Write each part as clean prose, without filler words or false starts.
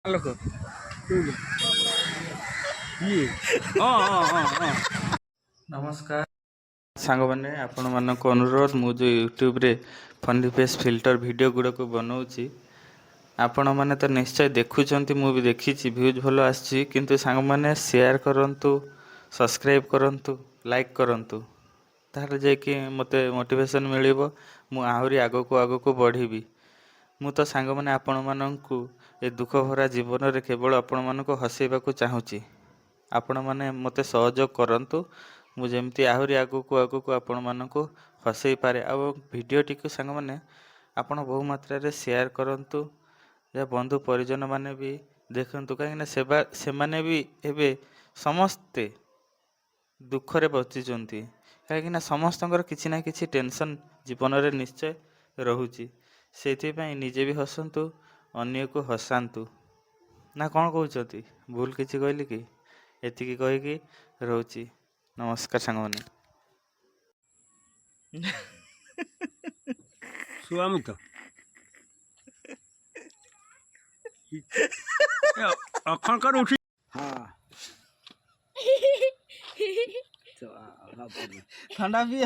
लोक नमस्कार सांग मैंने आपण मानक अनुरोध मु जो यूट्यूब रे फनी फेस फिल्टर वीडियो गुड़ा को बनाऊँगी आपण मैंने तो निश्चय देखुं मु भी देखी व्यूज भल आसी किंतु सांग मैंने शेयर करंतु सब्सक्राइब करंतु लाइक करंतु ताहले जाकि मते मोटिवेशन मिलिबो मु आहुरी आगो को बढ़ी मु तो सांग मैंने आपण माननकु ए दुख भरा जीवन रे केवल आपण मानकु हसेबाकू चाहूची आपण माने मते सहयोग करंतु मु जेमती आहुरी आगो को आपण मानकु हसई पारे आ वीडियो टी को सांग माने आपण बहु मात्रा रे शेयर करंतु या बंधु परिजन माने भी देखंतु कहीं सेवा से माने भी एबे समस्ते दुख रे बचिचंती कहीं समस्तंकर किछि ना किछि टेंशन जीवन रे निश्चय रहुची से निजे भी हसंतु अन्य को हसांतु ना कौन कहते भूल किसी कहली कि एतिकी कहीकि रोची नमस्कार सांग मैंने स्वामी तो अखन कर उठी हाँ ठंडा भी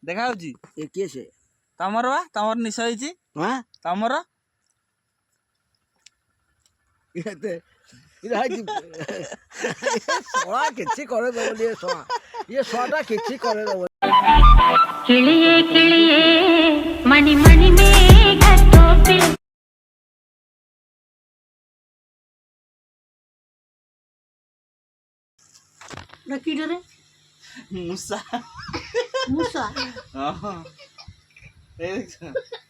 देखा तमर वा तमर निशा होइछि हां तमर सोळा किछि करे दबली सोळा ये सोळा किछि करे दबली किलिए किलिए मणि मणि में घटो पे रखी डरे मूसा मूसा हां ए देख